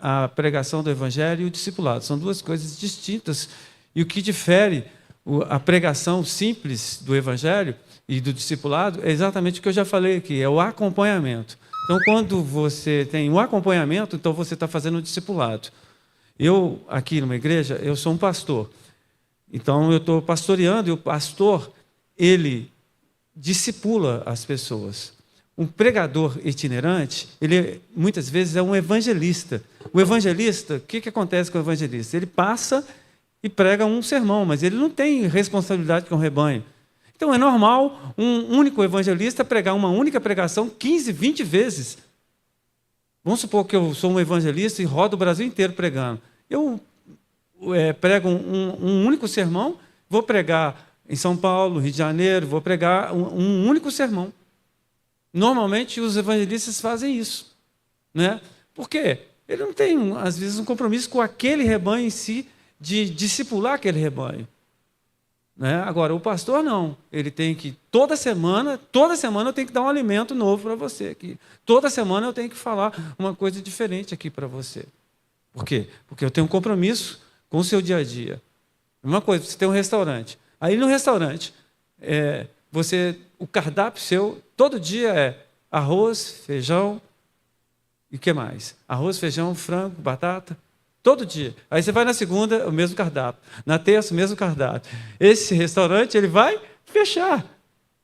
a pregação do evangelho e o discipulado. São duas coisas distintas. E o que difere a pregação simples do evangelho e do discipulado é exatamente o que eu já falei aqui, é o acompanhamento. Então, quando você tem um acompanhamento, então você está fazendo um discipulado. Eu, aqui numa igreja, eu sou um pastor. Então, eu estou pastoreando e o pastor, ele discipula as pessoas. Um pregador itinerante, ele muitas vezes é um evangelista. O evangelista, o que acontece com o evangelista? Ele passa e prega um sermão, mas ele não tem responsabilidade com o rebanho. Então é normal um único evangelista pregar uma única pregação 15, 20 vezes. Vamos supor que eu sou um evangelista e rodo o Brasil inteiro pregando. Eu prego um único sermão, vou pregar em São Paulo, Rio de Janeiro, vou pregar um único sermão. Normalmente os evangelistas fazem isso, né? Por quê? Ele não tem, às vezes, um compromisso com aquele rebanho em si, de discipular aquele rebanho. Né? Agora, o pastor não. Ele tem que, toda semana eu tenho que dar um alimento novo para você aqui. Toda semana eu tenho que falar uma coisa diferente aqui para você. Por quê? Porque eu tenho um compromisso com o seu dia a dia. Uma coisa, você tem um restaurante. Aí no restaurante, o cardápio seu, todo dia é arroz, feijão e o que mais? Arroz, feijão, frango, batata. Todo dia. Aí você vai na segunda, o mesmo cardápio. Na terça, o mesmo cardápio. Esse restaurante, ele vai fechar.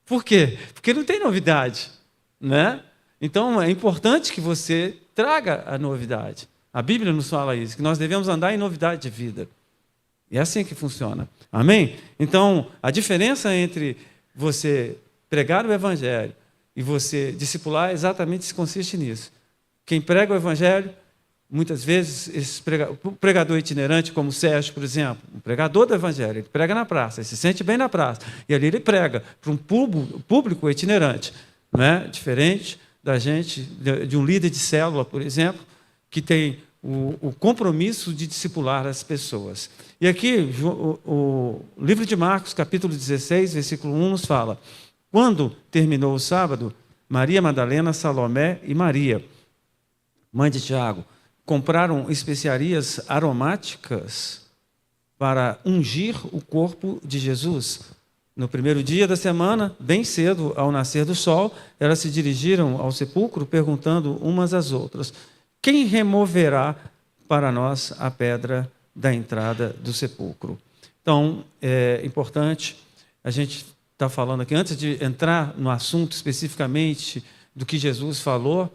Por quê? Porque não tem novidade. Né? Então, é importante que você traga a novidade. A Bíblia nos fala isso, que nós devemos andar em novidade de vida. E é assim que funciona. Amém? Então, a diferença entre você pregar o Evangelho e você discipular exatamente se consiste nisso. Quem prega o Evangelho, muitas vezes, o pregador itinerante, como o Sérgio, por exemplo, um pregador do Evangelho, ele prega na praça, ele se sente bem na praça, e ali ele prega para um público itinerante, né? Diferente da gente, de um líder de célula, por exemplo, que tem o compromisso de discipular as pessoas. E aqui, o livro de Marcos, capítulo 16, versículo 1, nos fala: quando terminou o sábado, Maria Madalena, Salomé e Maria, mãe de Tiago, compraram especiarias aromáticas para ungir o corpo de Jesus. No primeiro dia da semana, bem cedo, ao nascer do sol, elas se dirigiram ao sepulcro, perguntando umas às outras: quem removerá para nós a pedra da entrada do sepulcro? Então, é importante, a gente está falando aqui, antes de entrar no assunto especificamente do que Jesus falou,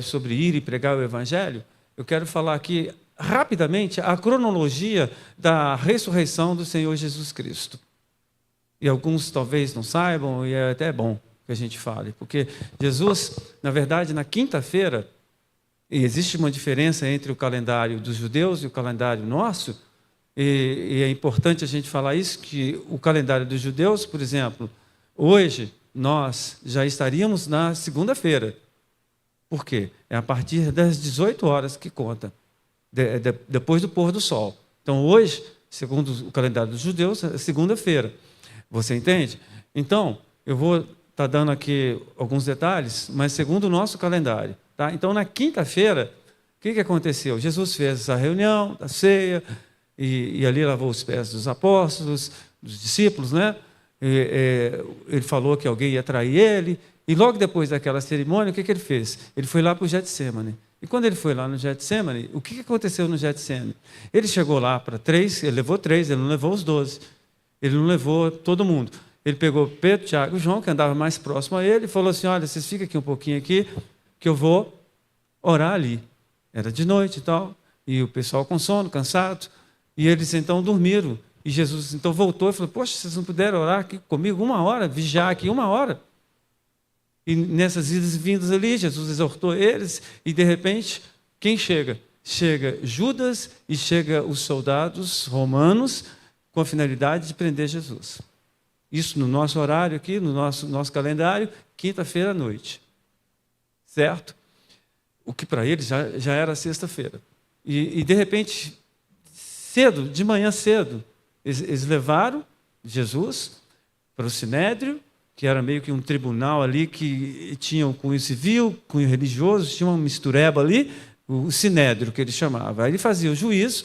sobre ir e pregar o Evangelho, eu quero falar aqui rapidamente a cronologia da ressurreição do Senhor Jesus Cristo. E alguns talvez não saibam, e é até bom que a gente fale, porque Jesus, na verdade, na quinta-feira, e existe uma diferença entre o calendário dos judeus e o calendário nosso, e é importante a gente falar isso, que o calendário dos judeus, por exemplo, hoje nós já estaríamos na segunda-feira. Por quê? É a partir das 18 horas que conta, depois do pôr do sol. Então, hoje, segundo o calendário dos judeus, é segunda-feira. Você entende? Então, eu vou estar dando aqui alguns detalhes, mas segundo o nosso calendário. Tá? Então, na quinta-feira, o que aconteceu? Jesus fez essa reunião da ceia, e ali lavou os pés dos apóstolos, dos discípulos, né? Ele falou que alguém ia trair ele, e logo depois daquela cerimônia, o que ele fez? Ele foi lá para o Getsêmani. E quando ele foi lá no Getsêmani, o que aconteceu no Getsêmani? Ele chegou lá para 3, ele levou 3, ele não levou os 12. Ele não levou todo mundo. Ele pegou Pedro, Tiago e João, que andava mais próximo a ele, e falou assim: olha, vocês ficam aqui um pouquinho aqui, que eu vou orar ali. Era de noite e tal, e o pessoal com sono, cansado, e eles então dormiram. E Jesus então voltou e falou: poxa, vocês não puderam orar aqui comigo 1 hora, vigiar aqui 1 hora? E nessas idas e vindas ali, Jesus exortou eles, e de repente, quem chega? Chega Judas e chega os soldados romanos com a finalidade de prender Jesus. Isso no nosso horário aqui, no nosso calendário, quinta-feira à noite. Certo? O que para eles já era sexta-feira. E de repente, cedo, de manhã cedo, eles levaram Jesus para o Sinédrio, que era meio que um tribunal ali, que tinha um cunho civil, cunho religioso, tinha uma mistureba ali, o sinédrio, que ele chamava. Aí ele fazia o juízo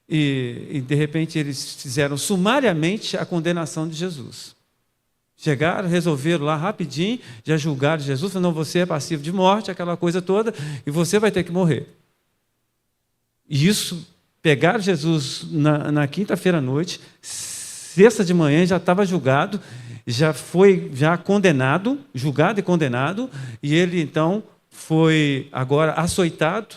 e, de repente, eles fizeram sumariamente a condenação de Jesus. Chegaram, resolveram lá rapidinho, já julgaram Jesus, falaram, não, você é passivo de morte, aquela coisa toda, e você vai ter que morrer. E isso, pegaram Jesus na quinta-feira à noite, sexta de manhã já estava julgado, já foi condenado, julgado e condenado, e ele então foi agora açoitado.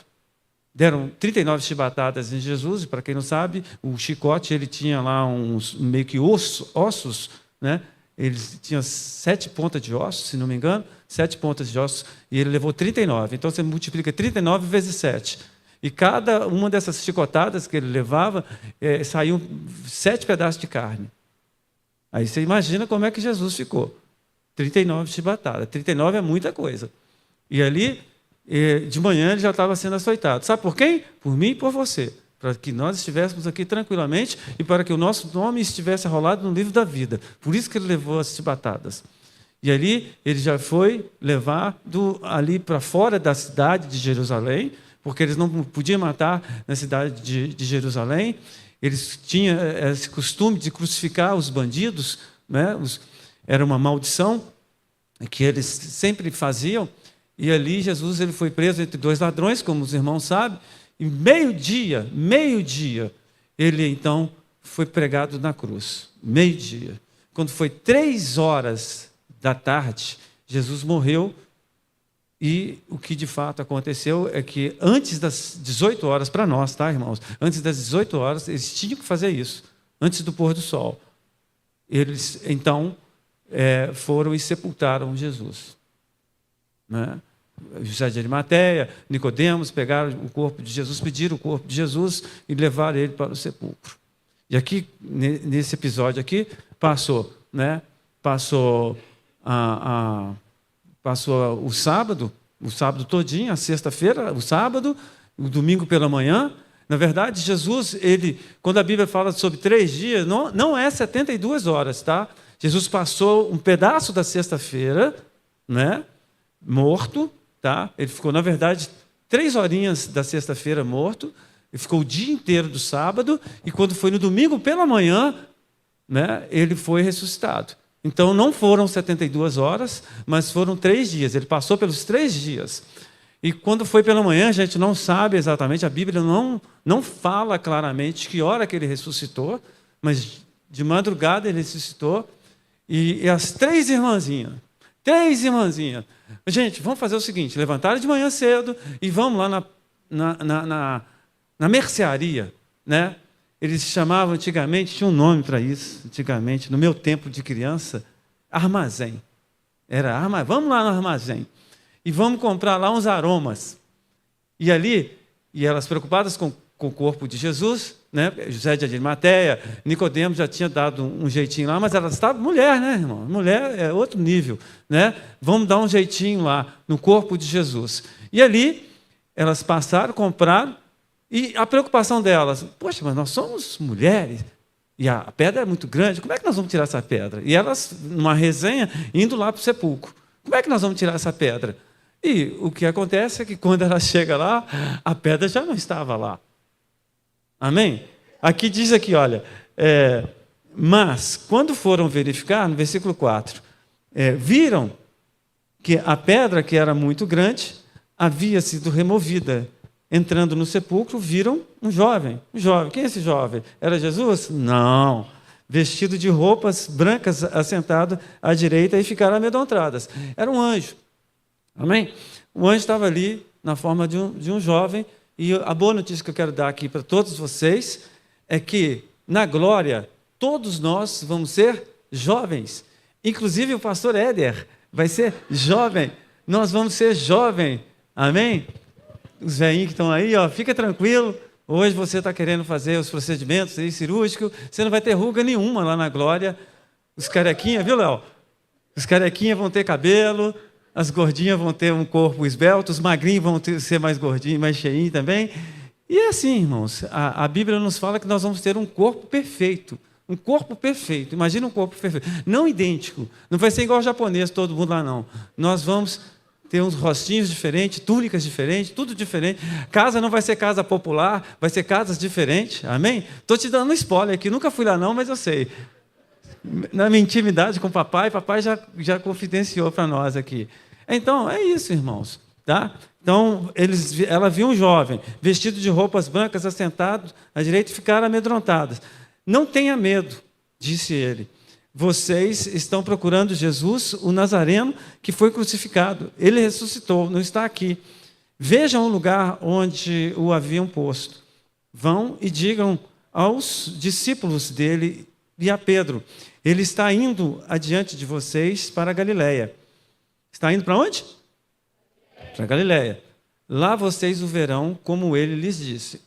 Deram 39 chibatadas em Jesus, e para quem não sabe, o chicote ele tinha lá uns meio que ossos, né? Ele tinha 7 pontas de ossos, se não me engano, 7 pontas de ossos, e ele levou 39. Então você multiplica 39 vezes 7. E cada uma dessas chicotadas que ele levava, saíam 7 pedaços de carne. Aí você imagina como é que Jesus ficou. 39 chibatadas. 39 é muita coisa. E ali, de manhã, ele já estava sendo açoitado. Sabe por quem? Por mim e por você. Para que nós estivéssemos aqui tranquilamente e para que o nosso nome estivesse rolado no livro da vida. Por isso que ele levou as chibatadas. E ali, ele já foi levado ali para fora da cidade de Jerusalém, porque eles não podiam matar na cidade de Jerusalém. Eles tinham esse costume de crucificar os bandidos, né? Era uma maldição que eles sempre faziam. E ali Jesus ele foi preso entre 2 ladrões, como os irmãos sabem, e meio-dia, ele então foi pregado na cruz. Meio-dia. Quando foi 3 horas da tarde, Jesus morreu. E o que de fato aconteceu é que antes das 18 horas, para nós, tá, irmãos? Antes das 18 horas, eles tinham que fazer isso, antes do pôr do sol. Eles, então, foram e sepultaram Jesus. Né? José de Arimateia, Nicodemos, pegaram o corpo de Jesus, pediram o corpo de Jesus e levaram ele para o sepulcro. E aqui, nesse episódio aqui, passou o sábado todinho, a sexta-feira, o sábado, o domingo pela manhã. Na verdade, Jesus, quando a Bíblia fala sobre 3 dias, não é 72 horas, tá? Jesus passou um pedaço da sexta-feira, né, morto, tá? Ele ficou, na verdade, 3 horinhas da sexta-feira morto, ele ficou o dia inteiro do sábado, e quando foi no domingo pela manhã, né, ele foi ressuscitado. Então, não foram 72 horas, mas foram 3 dias. Ele passou pelos 3 dias. E quando foi pela manhã, a gente não sabe exatamente, a Bíblia não fala claramente que hora que ele ressuscitou, mas de madrugada ele ressuscitou. E as 3 irmãzinhas, gente, vamos fazer o seguinte, levantaram de manhã cedo e vamos lá na mercearia, né? Eles chamavam antigamente, tinha um nome para isso, antigamente, no meu tempo de criança, armazém. Vamos lá no armazém e vamos comprar lá uns aromas. E ali, elas preocupadas com o corpo de Jesus, né? José de Arimateia, Nicodemos já tinha dado um jeitinho lá, mas elas estavam, mulher, né, irmão? Mulher é outro nível, né? Vamos dar um jeitinho lá no corpo de Jesus. E ali, elas passaram, compraram. E a preocupação delas, poxa, mas nós somos mulheres, e a pedra é muito grande, como é que nós vamos tirar essa pedra? E elas, numa resenha, indo lá para o sepulcro. Como é que nós vamos tirar essa pedra? E o que acontece é que quando ela chega lá, a pedra já não estava lá. Amém? Aqui diz aqui, olha, mas quando foram verificar, no versículo 4, viram que a pedra, que era muito grande, havia sido removida. Entrando no sepulcro, viram um jovem. Quem é esse jovem? Era Jesus? Não. Vestido de roupas brancas, assentado à direita, e ficaram amedrontadas. Era um anjo. Amém? O anjo estava ali na forma de um jovem. E a boa notícia que eu quero dar aqui para todos vocês é que, na glória, todos nós vamos ser jovens. Inclusive o pastor Éder vai ser jovem. Nós vamos ser jovem. Amém? Os velhinhos que estão aí, ó, fica tranquilo. Hoje você está querendo fazer os procedimentos aí, cirúrgicos, você não vai ter ruga nenhuma lá na glória. Os carequinhas, viu, Léo? Os carequinhas vão ter cabelo, as gordinhas vão ter um corpo esbelto, os magrinhos vão ser mais gordinhos, mais cheinhos também. E é assim, irmãos, a Bíblia nos fala que nós vamos ter um corpo perfeito. Um corpo perfeito. Imagina um corpo perfeito. Não idêntico. Não vai ser igual ao japonês, todo mundo lá, não. Nós vamos ter uns rostinhos diferentes, túnicas diferentes, tudo diferente. Casa não vai ser casa popular, vai ser casas diferentes. Amém? Estou te dando um spoiler aqui, nunca fui lá não, mas eu sei. Na minha intimidade com o papai já confidenciou para nós aqui. Então, é isso, irmãos. Tá? Então, ela viu um jovem, vestido de roupas brancas, assentado à direita, e ficaram amedrontadas. Não tenha medo, disse ele. Vocês estão procurando Jesus, o Nazareno, que foi crucificado. Ele ressuscitou, não está aqui. Vejam o lugar onde o haviam posto. Vão e digam aos discípulos dele e a Pedro: ele está indo adiante de vocês para a Galiléia. Está indo para onde? Para a Galiléia. Lá vocês o verão, como ele lhes disse.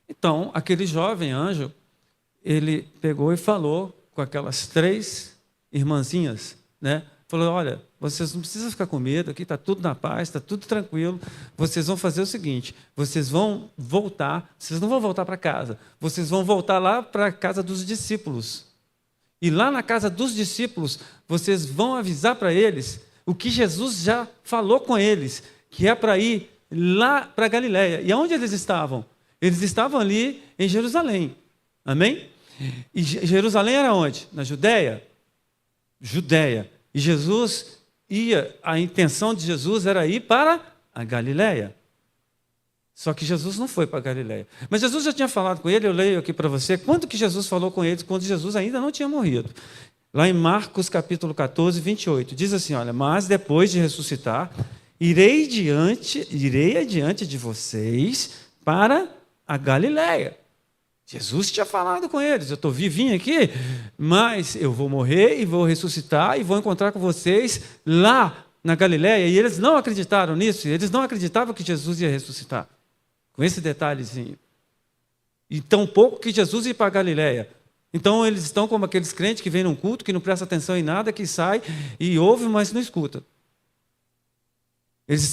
Então, aquele jovem anjo, ele pegou e falou com aquelas 3 irmãzinhas, né? Falou: olha, vocês não precisam ficar com medo, aqui está tudo na paz, está tudo tranquilo. Vocês vão fazer o seguinte: vocês vão voltar, vocês não vão voltar para casa, vocês vão voltar lá para a casa dos discípulos. E lá na casa dos discípulos, vocês vão avisar para eles o que Jesus já falou com eles, que é para ir lá para a Galiléia. E aonde eles estavam? Eles estavam ali em Jerusalém. Amém? E Jerusalém era onde? Na Judéia? Judéia. E Jesus a intenção de Jesus era ir para a Galiléia. Só que Jesus não foi para a Galiléia. Mas Jesus já tinha falado com ele, eu leio aqui para você, quando que Jesus falou com eles, quando Jesus ainda não tinha morrido. Lá em Marcos capítulo 14, 28, diz assim, olha: mas depois de ressuscitar, irei adiante de vocês para a Galiléia. Jesus tinha falado com eles: eu estou vivinho aqui, mas eu vou morrer e vou ressuscitar e vou encontrar com vocês lá na Galiléia. E eles não acreditaram nisso, eles não acreditavam que Jesus ia ressuscitar. Com esse detalhezinho. E tão pouco que Jesus ia para a Galiléia. Então eles estão como aqueles crentes que vêm num culto, que não prestam atenção em nada, que sai e ouve, mas não escuta.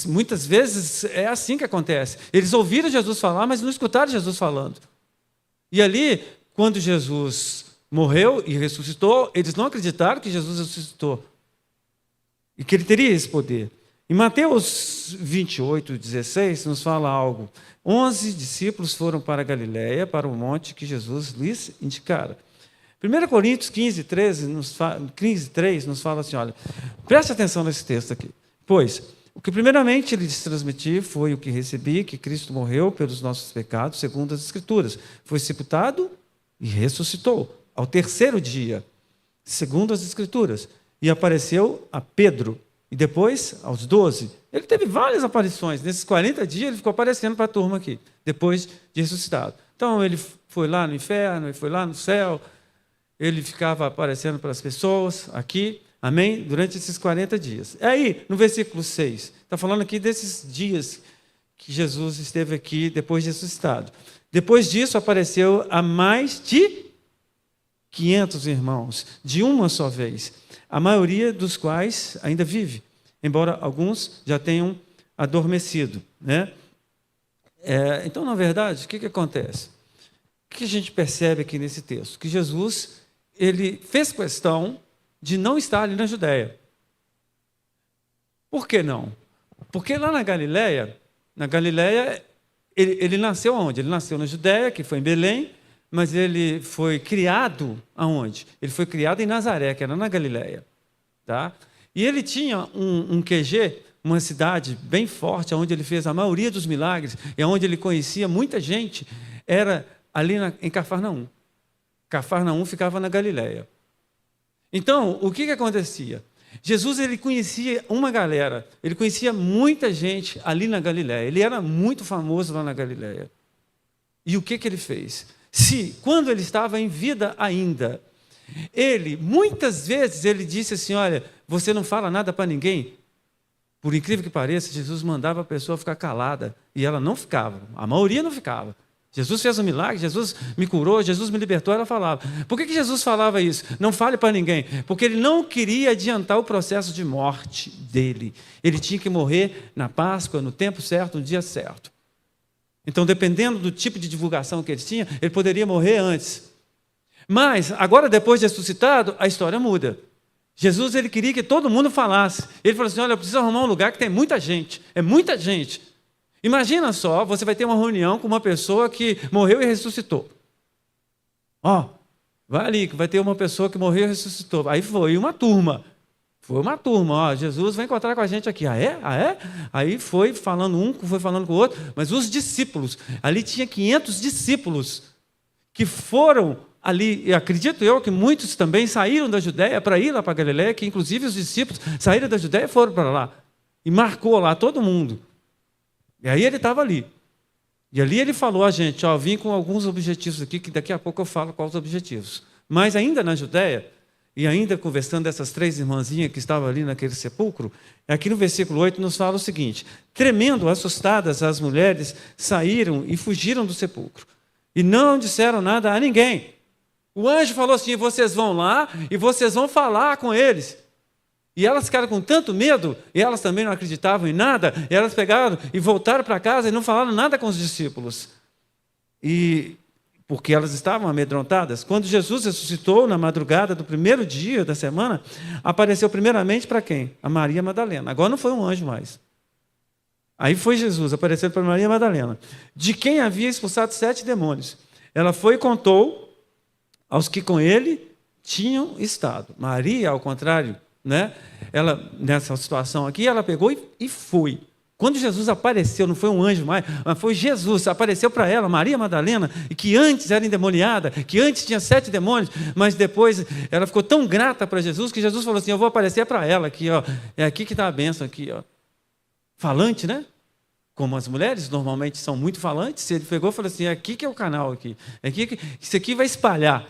Muitas vezes é assim que acontece. Eles ouviram Jesus falar, mas não escutaram Jesus falando. E ali, quando Jesus morreu e ressuscitou, eles não acreditaram que Jesus ressuscitou. E que ele teria esse poder. Em Mateus 28, 16, nos fala algo. 11 discípulos foram para a Galiléia, para o monte que Jesus lhes indicara. 1 Coríntios 15, 3 nos fala assim, olha, preste atenção nesse texto aqui. Pois, o que primeiramente lhes transmiti foi o que recebi, que Cristo morreu pelos nossos pecados, segundo as Escrituras. Foi sepultado e ressuscitou ao 3º dia, segundo as Escrituras. E apareceu a Pedro, e depois aos 12. Ele teve várias aparições. Nesses 40 dias ele ficou aparecendo para a turma aqui, depois de ressuscitado. Então ele foi lá no inferno, ele foi lá no céu, ele ficava aparecendo para as pessoas aqui, amém? Durante esses 40 dias. Aí, no versículo 6, está falando aqui desses dias que Jesus esteve aqui depois de ressuscitado. Depois disso apareceu a mais de 500 irmãos, de uma só vez, a maioria dos quais ainda vive, embora alguns já tenham adormecido, né? Então, na verdade, o que acontece? O que a gente percebe aqui nesse texto? Que Jesus, ele fez questão de não estar ali na Judéia. Por que não? Porque lá na Galiléia, ele nasceu aonde? Ele nasceu na Judéia, que foi em Belém, mas ele foi criado aonde? Ele foi criado em Nazaré, que era na Galiléia. Tá? E ele tinha um QG, uma cidade bem forte, onde ele fez a maioria dos milagres, e onde ele conhecia muita gente, era ali em Cafarnaum. Cafarnaum ficava na Galiléia. Então, o que acontecia? Jesus, ele conhecia uma galera, ele conhecia muita gente ali na Galiléia, ele era muito famoso lá na Galiléia. E o que ele fez? Quando ele estava em vida ainda, muitas vezes, ele disse assim, olha, você não fala nada para ninguém. Por incrível que pareça, Jesus mandava a pessoa ficar calada, e ela não ficava, a maioria não ficava. Jesus fez um milagre, Jesus me curou, Jesus me libertou, ela falava. Por que Jesus falava isso? Não fale para ninguém. Porque ele não queria adiantar o processo de morte dele. Ele tinha que morrer na Páscoa, no tempo certo, no dia certo. Então, dependendo do tipo de divulgação que ele tinha, ele poderia morrer antes. Mas, agora, depois de ressuscitado, a história muda. Jesus, ele queria que todo mundo falasse. Ele falou assim, olha, eu preciso arrumar um lugar que tem muita gente. É muita gente. Imagina só, você vai ter uma reunião com uma pessoa que morreu e ressuscitou. Ó, vai ali, que vai ter uma pessoa que morreu e ressuscitou. Aí foi uma turma. Ó, Jesus vai encontrar com a gente aqui. Ah, é? Ah, é? Aí foi falando um, foi falando com o outro. Mas os discípulos, ali tinha 500 discípulos que foram ali, e acredito eu que muitos também saíram da Judéia para ir lá para Galiléia, que inclusive os discípulos saíram da Judéia e foram para lá. E marcou lá todo mundo. E aí ele estava ali. E ali ele falou a gente, ó, vim com alguns objetivos aqui, que daqui a pouco eu falo quais os objetivos. Mas ainda na Judéia, e ainda conversando dessas 3 irmãzinhas que estavam ali naquele sepulcro, aqui no versículo 8 nos fala o seguinte, tremendo, assustadas, as mulheres saíram e fugiram do sepulcro. E não disseram nada a ninguém. O anjo falou assim, vocês vão lá e vocês vão falar com eles. E elas ficaram com tanto medo, e elas também não acreditavam em nada, e elas pegaram e voltaram para casa e não falaram nada com os discípulos. E porque elas estavam amedrontadas. Quando Jesus ressuscitou na madrugada do primeiro dia da semana, apareceu primeiramente para quem? A Maria Madalena. Agora não foi um anjo mais. Aí foi Jesus, aparecendo para Maria Madalena, de quem havia expulsado 7 demônios. Ela foi e contou aos que com ele tinham estado. Maria, ao contrário, né? Ela, nessa situação aqui, ela pegou e foi. Quando Jesus apareceu, não foi um anjo mais, mas foi Jesus, apareceu para ela, Maria Madalena, que antes era endemoniada, que antes tinha 7 demônios, mas depois ela ficou tão grata para Jesus, que Jesus falou assim, eu vou aparecer para ela aqui, ó, é aqui que está a bênção, aqui, ó. Falante, né? Como as mulheres normalmente são muito falantes, ele pegou e falou assim, é aqui que é o canal, aqui. É aqui que isso aqui vai espalhar.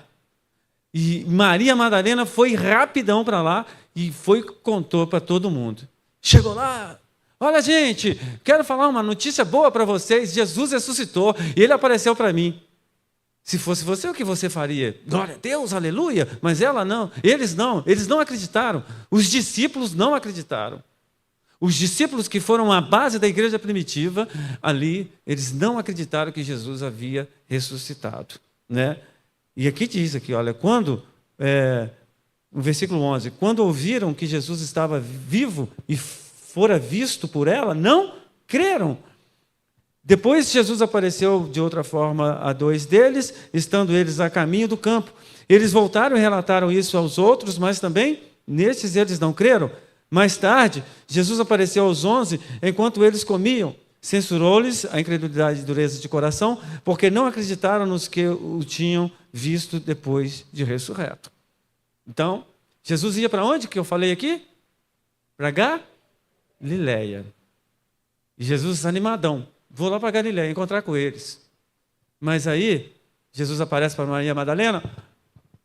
E Maria Madalena foi rapidão para lá e contou para todo mundo. Chegou lá, olha gente, quero falar uma notícia boa para vocês, Jesus ressuscitou e ele apareceu para mim. Se fosse você, o que você faria? Glória a Deus, aleluia, mas ela não, eles não acreditaram, os discípulos não acreditaram. Os discípulos que foram a base da igreja primitiva, ali, eles não acreditaram que Jesus havia ressuscitado, né? E aqui diz, aqui, olha, no versículo 11, quando ouviram que Jesus estava vivo e fora visto por ela, não creram. Depois Jesus apareceu de outra forma a 2 deles, estando eles a caminho do campo. Eles voltaram e relataram isso aos outros, mas também nesses eles não creram. Mais tarde, Jesus apareceu aos 11, enquanto eles comiam. Censurou-lhes a incredulidade e dureza de coração, porque não acreditaram nos que o tinham visto depois de ressurreto. Então, Jesus ia para onde que eu falei aqui? Para Galiléia. E Jesus animadão. Vou lá para Galiléia encontrar com eles. Mas aí, Jesus aparece para Maria Madalena,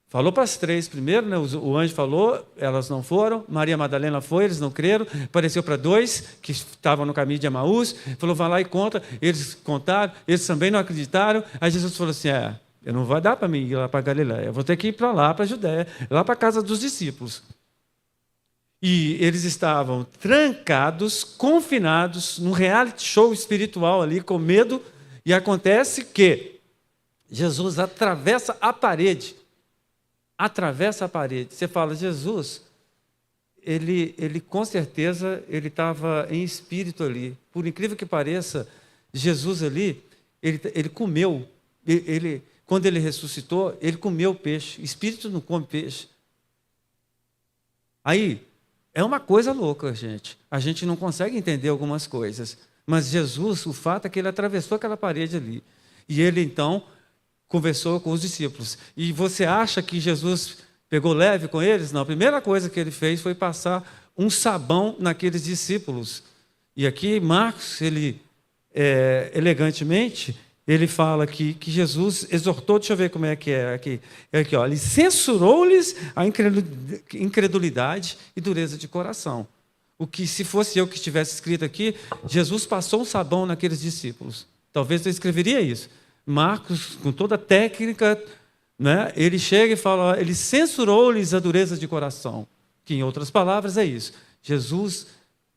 falou para as 3 primeiro, né? O anjo falou, elas não foram, Maria Madalena foi, eles não creram, apareceu para 2 que estavam no caminho de Emaús, falou, vai lá e conta, eles contaram, eles também não acreditaram, aí Jesus falou assim, não vai dar para mim ir lá para Galiléia, eu vou ter que ir para lá, para a Judéia, lá para a casa dos discípulos. E eles estavam trancados, confinados, num reality show espiritual ali, com medo, e acontece que Jesus atravessa a parede. Você fala, Jesus, ele com certeza, ele estava em espírito ali. Por incrível que pareça, Jesus ali, ele comeu, quando ele ressuscitou, ele comeu peixe. Espírito não come peixe. Aí, é uma coisa louca, gente. A gente não consegue entender algumas coisas. Mas Jesus, o fato é que ele atravessou aquela parede ali. E ele, então, conversou com os discípulos. E você acha que Jesus pegou leve com eles? Não, a primeira coisa que ele fez foi passar um sabão naqueles discípulos. E aqui Marcos, ele elegantemente, ele fala que Jesus exortou, deixa eu ver como é que é aqui. Ó, ele censurou-lhes a incredulidade e dureza de coração. O que, se fosse eu que estivesse escrito aqui, Jesus passou um sabão naqueles discípulos. Talvez eu escreveria isso. Marcos, com toda a técnica, né, ele chega e fala, ele censurou-lhes a dureza de coração, que em outras palavras é isso. Jesus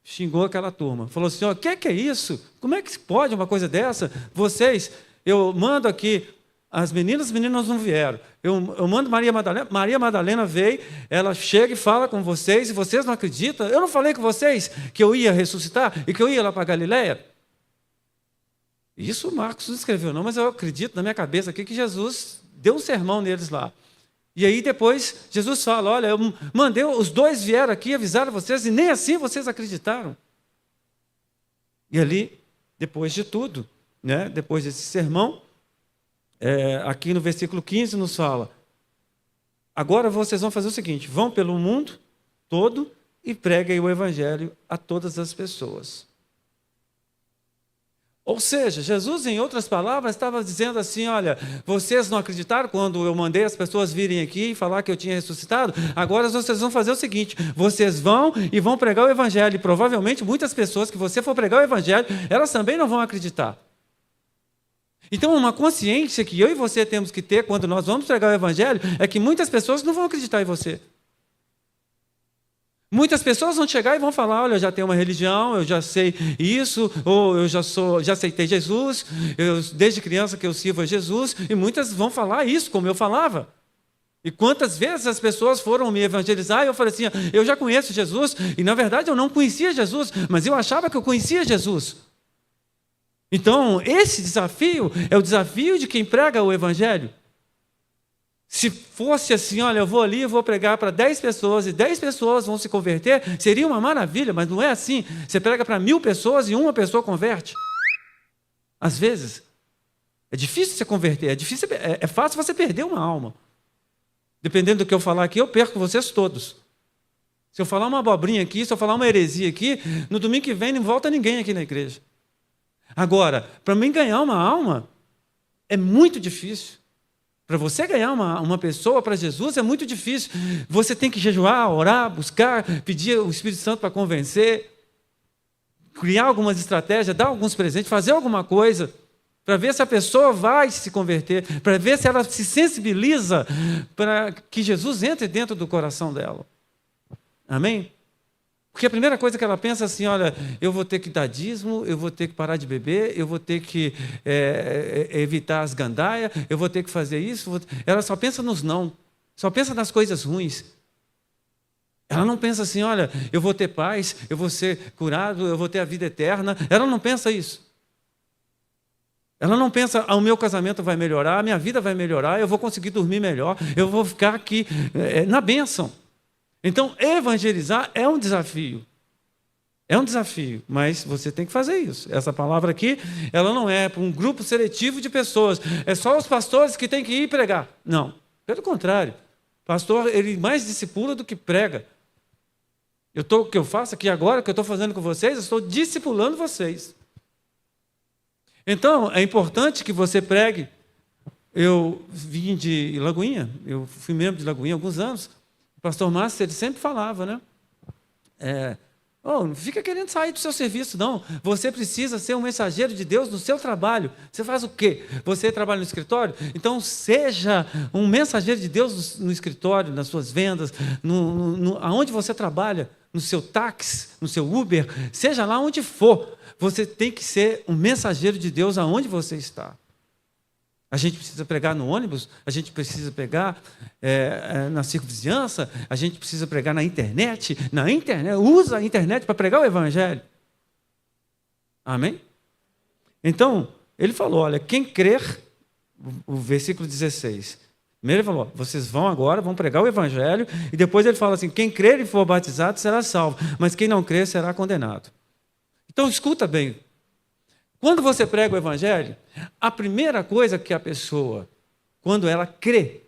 xingou aquela turma, falou assim, o que é isso? Como é que pode uma coisa dessa? Vocês, eu mando aqui as meninas não vieram. Eu mando Maria Madalena veio, ela chega e fala com vocês, e vocês não acreditam? Eu não falei com vocês que eu ia ressuscitar e que eu ia lá para Galileia? Isso o Marcos não escreveu, não, mas eu acredito na minha cabeça aqui que Jesus deu um sermão neles lá. E aí depois Jesus fala, olha, eu mandei, os dois vieram aqui, avisaram vocês, e nem assim vocês acreditaram. E ali, depois de tudo, né, depois desse sermão, aqui no versículo 15 nos fala, agora vocês vão fazer o seguinte, vão pelo mundo todo e preguem o evangelho a todas as pessoas. Ou seja, Jesus, em outras palavras, estava dizendo assim, olha, vocês não acreditaram quando eu mandei as pessoas virem aqui e falar que eu tinha ressuscitado? Agora vocês vão fazer o seguinte, vocês vão e vão pregar o evangelho. E provavelmente muitas pessoas que você for pregar o evangelho, elas também não vão acreditar. Então, uma consciência que eu e você temos que ter quando nós vamos pregar o evangelho é que muitas pessoas não vão acreditar em você. Muitas pessoas vão chegar e vão falar, olha, eu já tenho uma religião, eu já sei isso, ou eu já aceitei Jesus, desde criança que eu sirvo a Jesus, e muitas vão falar isso, como eu falava. E quantas vezes as pessoas foram me evangelizar, e eu falei assim, eu já conheço Jesus, e na verdade eu não conhecia Jesus, mas eu achava que eu conhecia Jesus. Então, esse desafio é o desafio de quem prega o evangelho. Se fosse assim, olha, eu vou ali, eu vou pregar para 10 pessoas e 10 pessoas vão se converter, seria uma maravilha, mas não é assim. Você prega para 1000 pessoas e uma pessoa converte. Às vezes, é difícil você converter, é fácil você perder uma alma. Dependendo do que eu falar aqui, eu perco vocês todos. Se eu falar uma abobrinha aqui, se eu falar uma heresia aqui, no domingo que vem não volta ninguém aqui na igreja. Agora, para mim ganhar uma alma, é muito difícil. Para você ganhar uma pessoa para Jesus é muito difícil. Você tem que jejuar, orar, buscar, pedir o Espírito Santo para convencer, criar algumas estratégias, dar alguns presentes, fazer alguma coisa, para ver se a pessoa vai se converter, para ver se ela se sensibiliza para que Jesus entre dentro do coração dela. Amém? Porque a primeira coisa que ela pensa é assim, olha, eu vou ter que dar dízimo, eu vou ter que parar de beber, eu vou ter que evitar as gandaias, eu vou ter que fazer isso. Ela só pensa nos não, só pensa nas coisas ruins. Ela não pensa assim, olha, eu vou ter paz, eu vou ser curado, eu vou ter a vida eterna. Ela não pensa isso. Ela não pensa, o meu casamento vai melhorar, a minha vida vai melhorar, eu vou conseguir dormir melhor, eu vou ficar aqui na bênção. Então, evangelizar é um desafio. É um desafio, mas você tem que fazer isso. Essa palavra aqui, ela não é para um grupo seletivo de pessoas. É só os pastores que têm que ir pregar. Não, pelo contrário. O pastor, ele mais discipula do que prega. O que eu faço aqui agora, o que eu estou fazendo com vocês, eu estou discipulando vocês. Então, é importante que você pregue. Eu vim de Lagoinha, eu fui membro de Lagoinha há alguns anos. O pastor Márcio, ele sempre falava, né? Não fica querendo sair do seu serviço, não. Você precisa ser um mensageiro de Deus no seu trabalho. Você faz o quê? Você trabalha no escritório? Então, seja um mensageiro de Deus no escritório, nas suas vendas, aonde você trabalha, no seu táxi, no seu Uber, seja lá onde for. Você tem que ser um mensageiro de Deus aonde você está. A gente precisa pregar no ônibus, a gente precisa pregar na circunvizinhança, a gente precisa pregar na internet, usa a internet para pregar o evangelho. Amém? Então, ele falou, olha, quem crer, o versículo 16, primeiro ele falou, vocês vão agora, vão pregar o evangelho, e depois ele fala assim, quem crer e for batizado será salvo, mas quem não crer será condenado. Então, escuta bem. Quando você prega o evangelho, a primeira coisa que a pessoa, quando ela crê,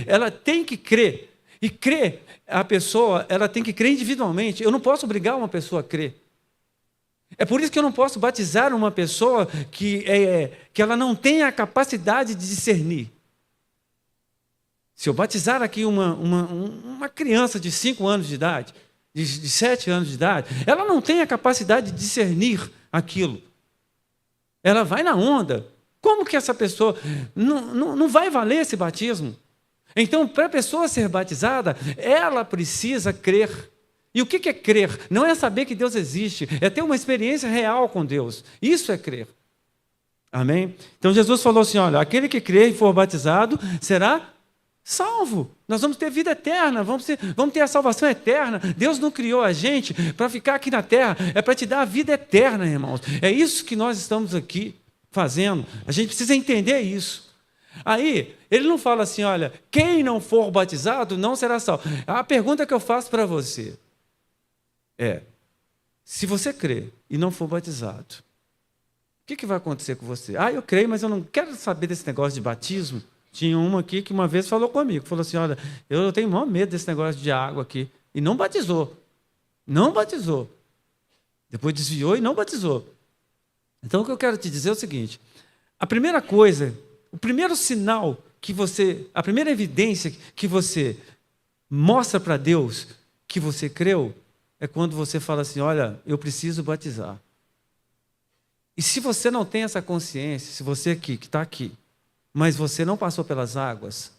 ela tem que crer. E crer, a pessoa, ela tem que crer individualmente. Eu não posso obrigar uma pessoa a crer. É por isso que eu não posso batizar uma pessoa que ela não tem a capacidade de discernir. Se eu batizar aqui uma criança de 5 anos de idade, de 7 anos de idade, ela não tem a capacidade de discernir aquilo. Ela vai na onda. Como que essa pessoa... Não vai valer esse batismo. Então, para a pessoa ser batizada, ela precisa crer. E o que é crer? Não é saber que Deus existe, é ter uma experiência real com Deus. Isso é crer. Amém? Então Jesus falou assim, olha, aquele que crer e for batizado será salvo. Nós vamos ter vida eterna, vamos ter a salvação eterna. Deus não criou a gente para ficar aqui na terra, é para te dar a vida eterna, irmãos. É isso que nós estamos aqui fazendo. A gente precisa entender isso. Aí, ele não fala assim, olha, quem não for batizado não será salvo. A pergunta que eu faço para você é, se você crer e não for batizado, o que vai acontecer com você? Eu creio, mas eu não quero saber desse negócio de batismo. Tinha uma aqui que uma vez falou comigo, falou assim, olha, eu tenho o maior medo desse negócio de água aqui. E não batizou. Não batizou. Depois desviou e não batizou. Então, o que eu quero te dizer é o seguinte, a primeira coisa, o primeiro sinal que você, a primeira evidência que você mostra para Deus que você creu, é quando você fala assim, olha, eu preciso batizar. E se você não tem essa consciência, se você aqui, que está aqui, mas você não passou pelas águas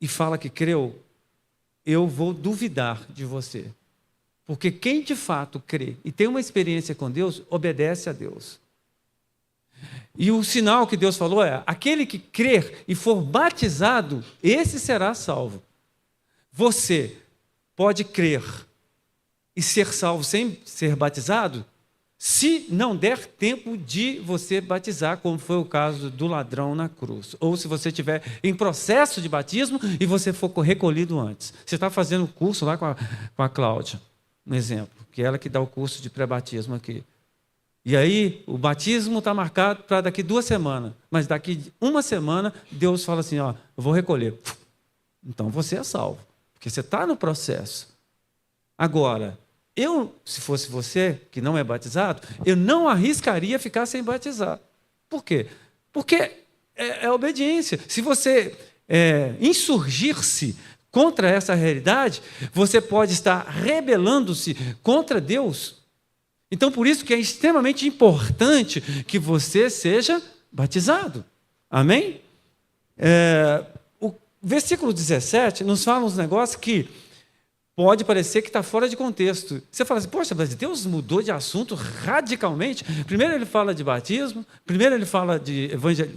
e fala que creu, eu vou duvidar de você. Porque quem de fato crê e tem uma experiência com Deus, obedece a Deus. E o sinal que Deus falou é, aquele que crer e for batizado, esse será salvo. Você pode crer e ser salvo sem ser batizado, se não der tempo de você batizar, como foi o caso do ladrão na cruz. Ou se você estiver em processo de batismo e você for recolhido antes. Você está fazendo o curso lá com a Cláudia, um exemplo, que é ela que dá o curso de pré-batismo aqui. E aí, o batismo está marcado para daqui 2 semanas. Mas daqui 1 semana, Deus fala assim, ó, eu vou recolher. Então você é salvo, porque você está no processo. Agora, eu, se fosse você, que não é batizado, eu não arriscaria ficar sem batizar. Por quê? Porque é obediência. Se você insurgir-se contra essa realidade, você pode estar rebelando-se contra Deus. Então, por isso que é extremamente importante que você seja batizado. Amém? O versículo 17 nos fala uns negócios que pode parecer que está fora de contexto. Você fala assim, poxa, mas Deus mudou de assunto radicalmente. Primeiro ele fala de batismo, primeiro ele fala de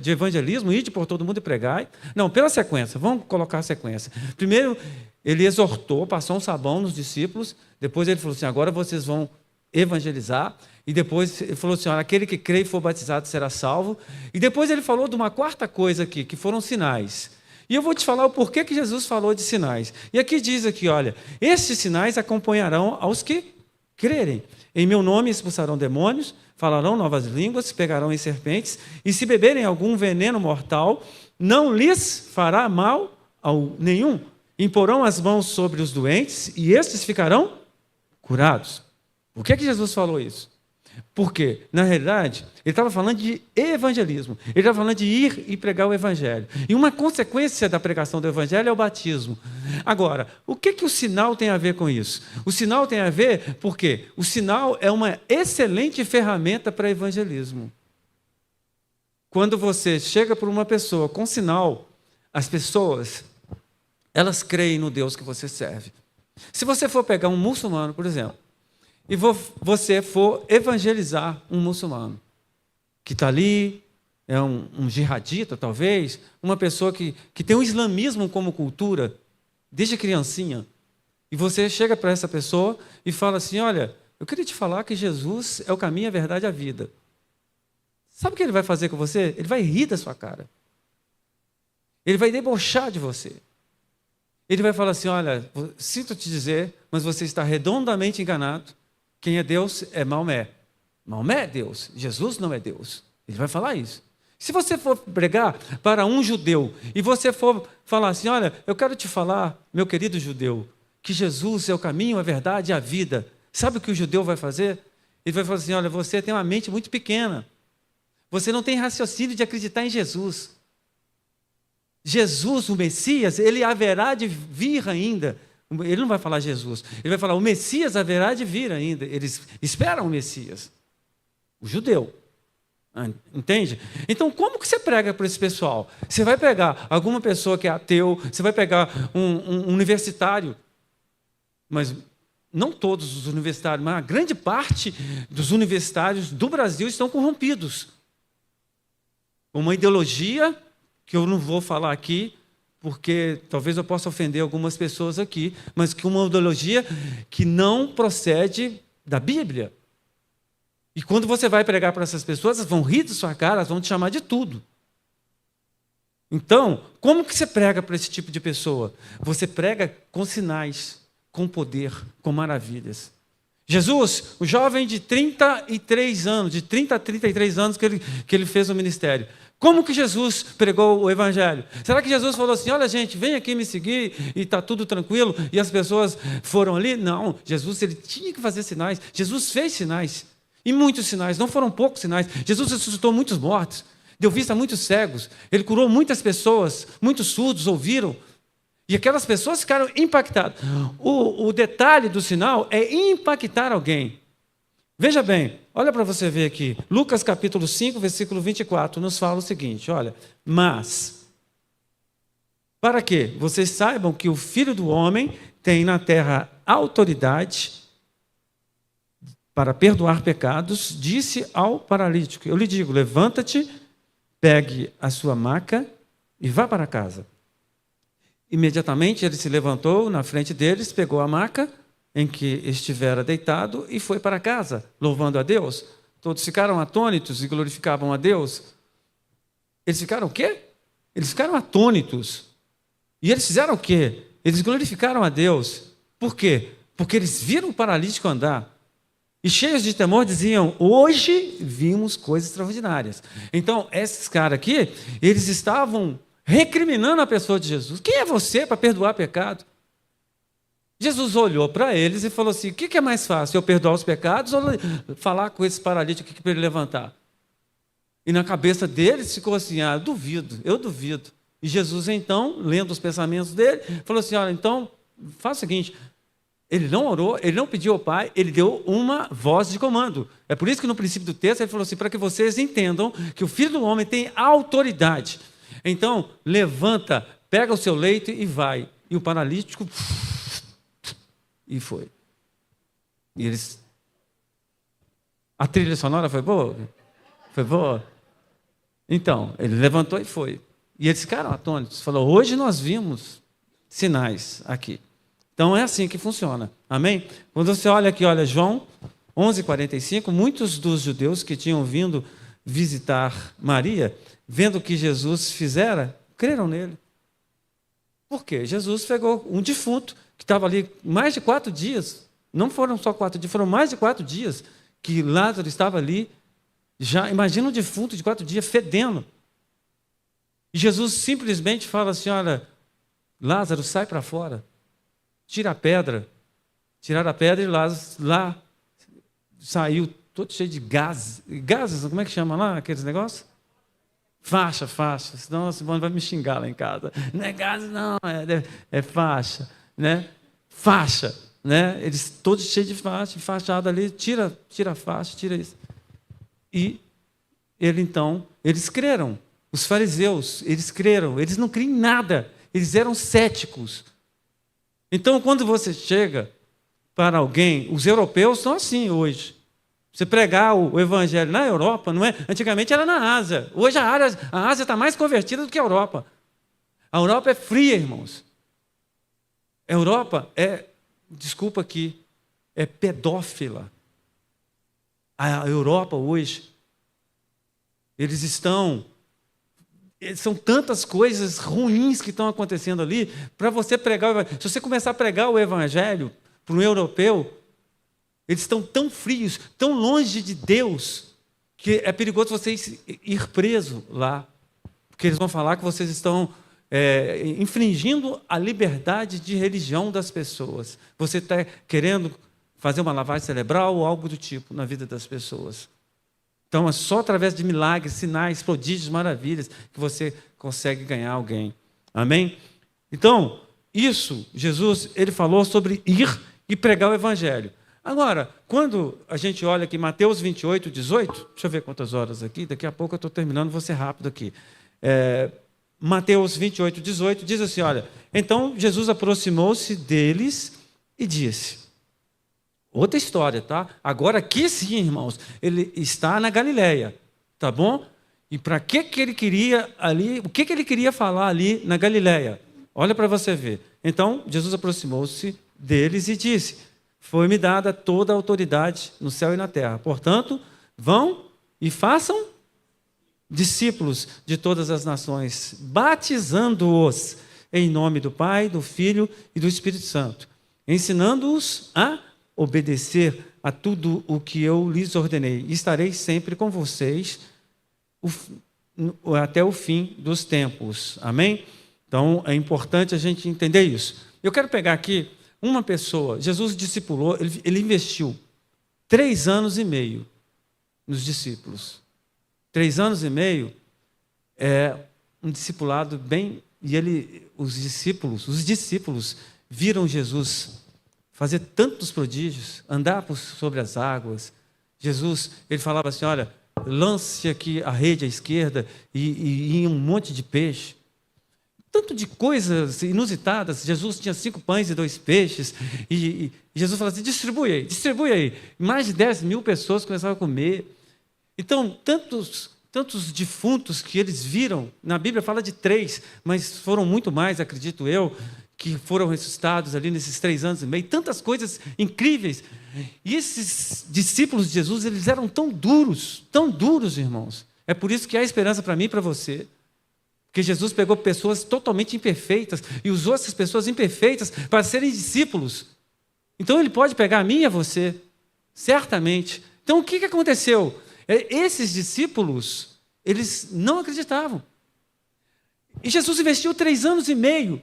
evangelismo, ide por todo mundo e pregai. Não, pela sequência, vamos colocar a sequência. Primeiro ele exortou, passou um sabão nos discípulos, depois ele falou assim, agora vocês vão evangelizar, e depois ele falou assim, olha, aquele que crê e for batizado será salvo. E depois ele falou de uma quarta coisa aqui, que foram sinais. E eu vou te falar o porquê que Jesus falou de sinais. E aqui diz aqui, olha, estes sinais acompanharão aos que crerem. Em meu nome expulsarão demônios, falarão novas línguas, pegarão em serpentes, e se beberem algum veneno mortal, não lhes fará mal nenhum. Imporão as mãos sobre os doentes, e estes ficarão curados. Por que Jesus falou isso? Porque, na realidade, ele estava falando de evangelismo. Ele estava falando de ir e pregar o evangelho. E uma consequência da pregação do evangelho é o batismo. Agora, o que o sinal tem a ver com isso? O sinal tem a ver porque o sinal é uma excelente ferramenta para evangelismo. Quando você chega para uma pessoa com sinal, as pessoas, elas creem no Deus que você serve. Se você for pegar um muçulmano, por exemplo, e você for evangelizar um muçulmano, que está ali, é um jihadita, talvez, uma pessoa que tem o islamismo como cultura, desde criancinha, e você chega para essa pessoa e fala assim, olha, eu queria te falar que Jesus é o caminho, a verdade e a vida. Sabe o que ele vai fazer com você? Ele vai rir da sua cara. Ele vai debochar de você. Ele vai falar assim, olha, sinto te dizer, mas você está redondamente enganado. Quem é Deus é Maomé. Maomé é Deus, Jesus não é Deus. Ele vai falar isso. Se você for pregar para um judeu e você for falar assim, olha, eu quero te falar, meu querido judeu, que Jesus é o caminho, a verdade e a vida. Sabe o que o judeu vai fazer? Ele vai falar assim, olha, você tem uma mente muito pequena. Você não tem raciocínio de acreditar em Jesus. Jesus, o Messias, ele haverá de vir ainda. Ele não vai falar Jesus, ele vai falar o Messias haverá de vir ainda. Eles esperam o Messias, o judeu. Entende? Então, como que você prega para esse pessoal? Você vai pegar alguma pessoa que é ateu, você vai pegar um universitário, mas não todos os universitários, mas a grande parte dos universitários do Brasil estão corrompidos. uma ideologia, que eu não vou falar aqui, porque talvez eu possa ofender algumas pessoas aqui, mas que uma ideologia que não procede da Bíblia. E quando você vai pregar para essas pessoas, elas vão rir de sua cara, elas vão te chamar de tudo. Então, como que você prega para esse tipo de pessoa? Você prega com sinais, com poder, com maravilhas. Jesus, o jovem de 33 anos, de 30 a 33 anos que ele fez o ministério. Como que Jesus pregou o evangelho? Será que Jesus falou assim, olha gente, vem aqui me seguir e está tudo tranquilo? E as pessoas foram ali? Não, Jesus ele tinha que fazer sinais. Jesus fez sinais, e muitos sinais, não foram poucos sinais. Jesus ressuscitou muitos mortos, deu vista a muitos cegos, ele curou muitas pessoas, muitos surdos ouviram. E aquelas pessoas ficaram impactadas. O detalhe do sinal é impactar alguém. Veja bem, olha para você ver aqui. Lucas capítulo 5, versículo 24, nos fala o seguinte, olha. Mas, para que vocês saibam que o Filho do Homem tem na terra autoridade para perdoar pecados, disse ao paralítico, eu lhe digo, levanta-te, pegue a sua maca e vá para casa. Imediatamente ele se levantou na frente deles, pegou a maca em que estivera deitado e foi para casa, louvando a Deus. Todos ficaram atônitos e glorificavam a Deus. Eles ficaram o quê? Eles ficaram atônitos. E eles fizeram o quê? Eles glorificaram a Deus. Por quê? Porque eles viram o paralítico andar. E cheios de temor diziam, hoje vimos coisas extraordinárias. Então, esses caras aqui, eles estavam recriminando a pessoa de Jesus. Quem é você para perdoar pecado? Jesus olhou para eles e falou assim, o que é mais fácil, eu perdoar os pecados ou falar com esse paralítico aqui para ele levantar? E na cabeça deles ficou assim, eu duvido. E Jesus então, lendo os pensamentos dele, falou assim, olha, então, faz o seguinte, ele não orou, ele não pediu ao Pai, ele deu uma voz de comando. É por isso que no princípio do texto ele falou assim, para que vocês entendam que o Filho do Homem tem autoridade. Então, levanta, pega o seu leito e vai. E o paralítico, e foi. E eles... A trilha sonora foi boa? Foi boa? Então, ele levantou e foi. E eles ficaram atônitos. Falou, hoje nós vimos sinais aqui. Então, é assim que funciona. Amém? Quando você olha aqui, olha, João 11:45, muitos dos judeus que tinham vindo visitar Maria, vendo o que Jesus fizera, creram nele. Por quê? Jesus pegou um defunto que estava ali mais de 4 dias, não foram só 4 dias, foram mais de 4 dias que Lázaro estava ali, já imagina um defunto de 4 dias fedendo. E Jesus simplesmente fala assim, olha, Lázaro, sai para fora, tira a pedra. Tiraram a pedra e Lázaro lá saiu todo cheio de gases. Gases, como é que chama lá aqueles negócios? Faixa, senão a Simone vai me xingar lá em casa. Não é gás, não, é faixa, né? Faixa, né? Eles todos cheios de faixa, enfaixado ali, tira a faixa, tira isso. E eles creram. Os fariseus, eles creram, eles não criam em nada, eles eram céticos. Então, quando você chega para alguém, os europeus são assim hoje. Você pregar o evangelho na Europa, não é? Antigamente era na Ásia. Hoje a Ásia está mais convertida do que a Europa. A Europa é fria, irmãos. A Europa desculpa aqui, é pedófila. A Europa hoje, são tantas coisas ruins que estão acontecendo ali, para você pregar o evangelho. Se você começar a pregar o evangelho para um europeu, eles estão tão frios, tão longe de Deus, que é perigoso vocês ir preso lá, porque eles vão falar que vocês estão infringindo a liberdade de religião das pessoas. Você está querendo fazer uma lavagem cerebral ou algo do tipo na vida das pessoas. Então, é só através de milagres, sinais, prodígios, maravilhas, que você consegue ganhar alguém. Amém? Então, isso, Jesus, ele falou sobre ir e pregar o evangelho. Agora, quando a gente olha aqui, Mateus 28:18, deixa eu ver quantas horas aqui, daqui a pouco eu estou terminando, vou ser rápido aqui. Mateus 28:18 diz assim, olha, então Jesus aproximou-se deles e disse, outra história, tá? Agora aqui sim, irmãos, ele está na Galileia, tá bom? E para que ele queria ali, o que ele queria falar ali na Galileia? Olha para você ver. Então, Jesus aproximou-se deles e disse: foi-me dada toda a autoridade no céu e na terra. Portanto, vão e façam discípulos de todas as nações, batizando-os em nome do Pai, do Filho e do Espírito Santo, ensinando-os a obedecer a tudo o que eu lhes ordenei. Estarei sempre com vocês até o fim dos tempos. Amém? Então, é importante a gente entender isso. Eu quero pegar aqui uma pessoa. Jesus discipulou, ele investiu 3 anos e meio nos discípulos. 3 anos e meio é um discipulado bem... E os discípulos viram Jesus fazer tantos prodígios, andar sobre as águas. Jesus, ele falava assim, olha, lance aqui a rede à esquerda e um monte de peixe. Tanto de coisas inusitadas. Jesus tinha 5 pães e 2 peixes. E Jesus falava assim, distribui aí. Mais de 10 mil pessoas começaram a comer. Então, tantos defuntos que eles viram, na Bíblia fala de 3, mas foram muito mais, acredito eu, que foram ressuscitados ali nesses 3 anos e meio. Tantas coisas incríveis. E esses discípulos de Jesus, eles eram tão duros, irmãos. É por isso que há esperança para mim e para você. Porque Jesus pegou pessoas totalmente imperfeitas e usou essas pessoas imperfeitas para serem discípulos. Então, ele pode pegar a mim e a você, certamente. Então, o que aconteceu? Esses discípulos, eles não acreditavam. E Jesus investiu 3 anos e meio,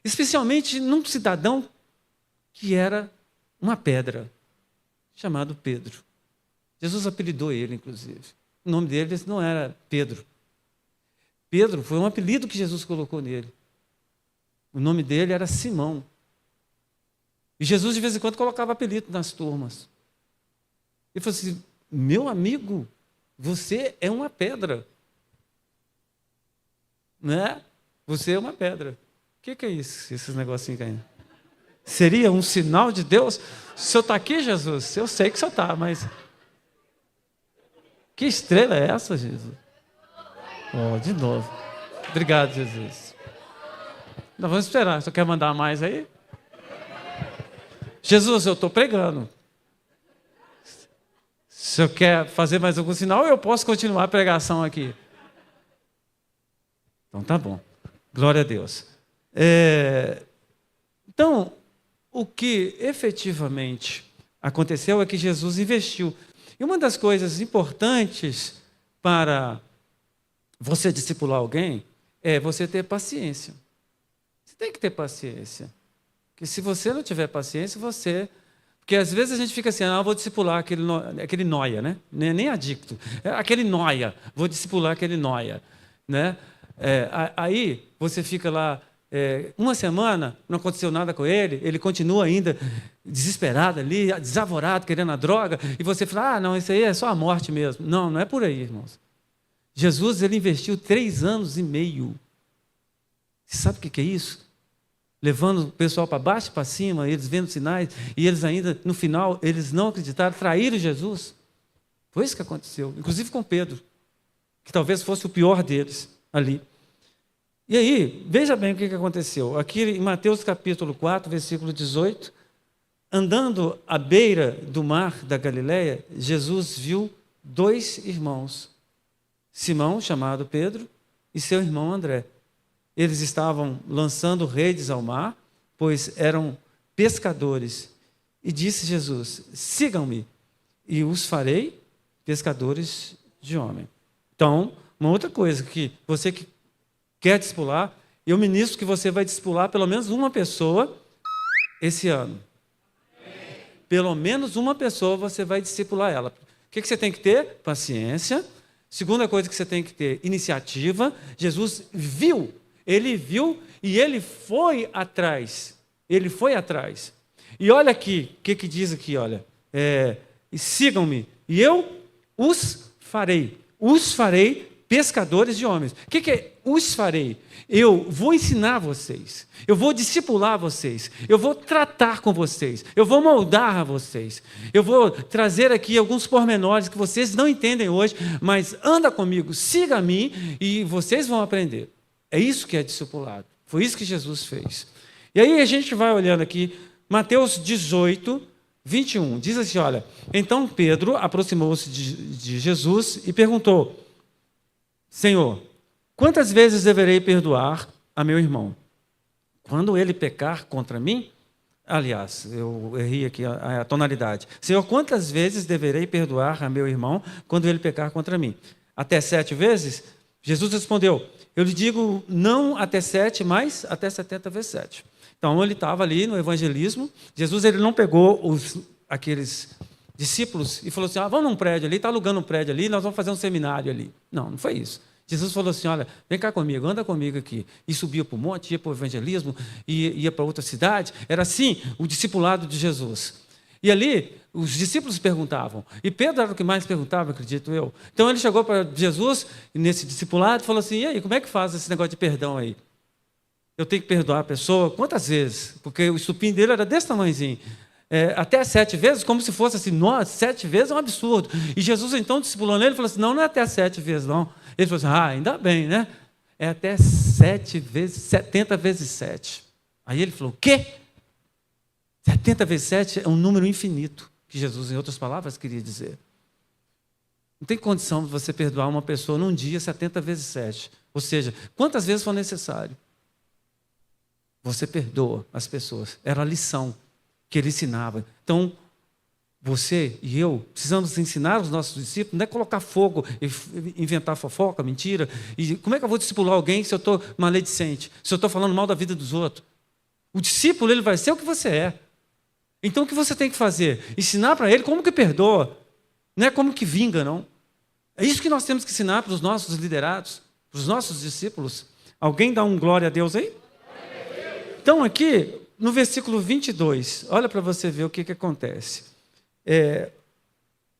especialmente num cidadão que era uma pedra, chamado Pedro. Jesus apelidou ele, inclusive. O nome dele não era Pedro. Pedro foi um apelido que Jesus colocou nele. O nome dele era Simão. E Jesus, de vez em quando, colocava apelido nas turmas. Ele falou assim, meu amigo, você é uma pedra. Né? Você é uma pedra. O que é isso, esses negocinhos aí? Seria um sinal de Deus? O senhor está aqui, Jesus? Eu sei que o senhor está, mas... Que estrela é essa, Jesus? Oh, de novo. Obrigado, Jesus. Nós vamos esperar. Você quer mandar mais aí? Jesus, eu estou pregando. Se eu quer fazer mais algum sinal, eu posso continuar a pregação aqui. Então, tá bom. Glória a Deus. Então, o que efetivamente aconteceu é que Jesus investiu. E uma das coisas importantes para você discipular alguém é você ter paciência. Você tem que ter paciência. Porque se você não tiver paciência, você... Porque às vezes a gente fica assim, eu vou discipular aquele nóia, né? Nem adicto. Aquele nóia, vou discipular aquele nóia. Né? Aí você fica lá, 1 semana, não aconteceu nada com ele, ele continua ainda desesperado ali, desavorado, querendo a droga, e você fala, não, isso aí é só a morte mesmo. Não, não é por aí, irmãos. Jesus, ele investiu 3 anos e meio. Você sabe o que é isso? Levando o pessoal para baixo e para cima, eles vendo sinais, e eles ainda, no final, eles não acreditaram, traíram Jesus. Foi isso que aconteceu, inclusive com Pedro, que talvez fosse o pior deles ali. E aí, veja bem o que aconteceu. Aqui em Mateus capítulo 4, versículo 18, andando à beira do mar da Galileia, Jesus viu 2 irmãos, Simão, chamado Pedro, e seu irmão André. Eles estavam lançando redes ao mar, pois eram pescadores. E disse Jesus, sigam-me, e os farei pescadores de homem. Então, uma outra coisa, que você que quer discipular, eu ministro que você vai discipular pelo menos uma pessoa esse ano. Pelo menos uma pessoa você vai discipular ela. O que você tem que ter? Paciência. Segunda coisa que você tem que ter, iniciativa. Jesus viu, ele viu e ele foi atrás. Ele foi atrás. E olha aqui, o que diz aqui, olha. Sigam-me, e eu os farei pescadores de homens. O que é os farei? Eu vou ensinar vocês, eu vou discipular vocês, eu vou tratar com vocês, eu vou moldar a vocês, eu vou trazer aqui alguns pormenores que vocês não entendem hoje, mas anda comigo, siga a mim e vocês vão aprender. É isso que é discipulado. Foi isso que Jesus fez. E aí a gente vai olhando aqui, Mateus 18, 21, diz assim, olha, então Pedro aproximou-se de Jesus e perguntou, Senhor, quantas vezes deverei perdoar a meu irmão? Quando ele pecar contra mim? Aliás, eu errei aqui a tonalidade. Senhor, quantas vezes deverei perdoar a meu irmão quando ele pecar contra mim? Até 7 vezes? Jesus respondeu, eu lhe digo não até 7, mas até 70 vezes 7. Então, ele estava ali no evangelismo. Jesus ele não pegou aqueles discípulos e falou assim, vamos num prédio ali, está alugando um prédio ali, nós vamos fazer um seminário ali. Não, não foi isso. Jesus falou assim, olha, vem cá comigo, anda comigo aqui. E subia para o monte, ia para o evangelismo, ia para outra cidade. Era assim o discipulado de Jesus. E ali, os discípulos perguntavam. E Pedro era o que mais perguntava, acredito eu. Então, ele chegou para Jesus, nesse discipulado, e falou assim, e aí, como é que faz esse negócio de perdão aí? Eu tenho que perdoar a pessoa quantas vezes? Porque o estupim dele era desse tamanhozinho. Até 7 vezes, como se fosse assim, nossa, 7 vezes é um absurdo. E Jesus, então, discipulando ele, falou assim, não é até 7 vezes, não. Ele falou assim, ainda bem, né? É até 7 vezes, 70 vezes 7. Aí ele falou, o quê? 70 vezes 7 é um número infinito, que Jesus, em outras palavras, queria dizer. Não tem condição de você perdoar uma pessoa num dia 70 vezes 7. Ou seja, quantas vezes for necessário. Você perdoa as pessoas. Era a lição que ele ensinava. Então, você e eu precisamos ensinar os nossos discípulos, não é colocar fogo e inventar fofoca, mentira. E como é que eu vou discipular alguém se eu estou maledicente, se eu estou falando mal da vida dos outros? O discípulo ele vai ser o que você é. Então, o que você tem que fazer? Ensinar para ele como que perdoa, não é como que vinga, não. É isso que nós temos que ensinar para os nossos liderados, para os nossos discípulos. Alguém dá um glória a Deus aí? Então, aqui, no versículo 22, olha para você ver o que acontece.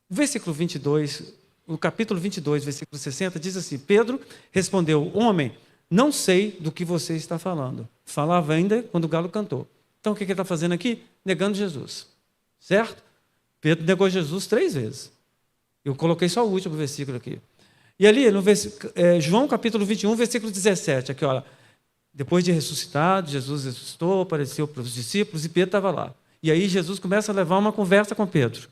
O versículo 22, o capítulo 22, versículo 60, diz assim, Pedro respondeu, homem, não sei do que você está falando. Falava ainda quando o galo cantou. Então, o que ele está fazendo aqui? Negando Jesus. Certo? Pedro negou Jesus 3 vezes. Eu coloquei só o último versículo aqui. E ali, no João capítulo 21, versículo 17, aqui, olha, depois de ressuscitado, Jesus ressuscitou, apareceu para os discípulos e Pedro estava lá. E aí Jesus começa a levar uma conversa com Pedro.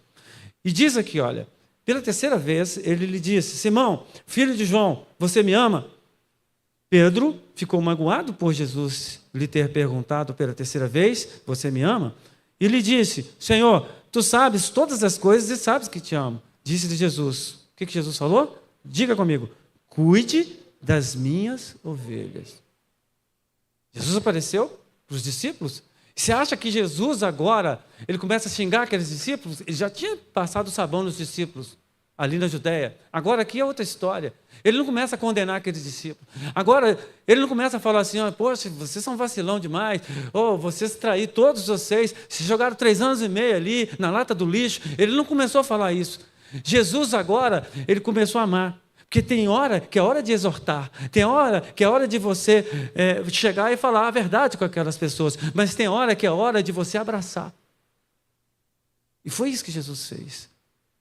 E diz aqui, olha, pela 3ª vez ele lhe disse, Simão, filho de João, você me ama? Pedro ficou magoado por Jesus lhe ter perguntado pela 3ª vez, você me ama? E lhe disse, Senhor, tu sabes todas as coisas e sabes que te amo. Disse-lhe Jesus, o que Jesus falou? Diga comigo, cuide das minhas ovelhas. Jesus apareceu para os discípulos. Você acha que Jesus agora, ele começa a xingar aqueles discípulos? Ele já tinha passado o sabão nos discípulos, ali na Judéia. Agora aqui é outra história. Ele não começa a condenar aqueles discípulos. Agora, ele não começa a falar assim, poxa, vocês são vacilão demais, vocês traíram todos vocês, se jogaram 3 anos e meio ali, na lata do lixo. Ele não começou a falar isso. Jesus agora, ele começou a amar. Porque tem hora que é hora de exortar, tem hora que é hora de você chegar e falar a verdade com aquelas pessoas, mas tem hora que é hora de você abraçar. E foi isso que Jesus fez.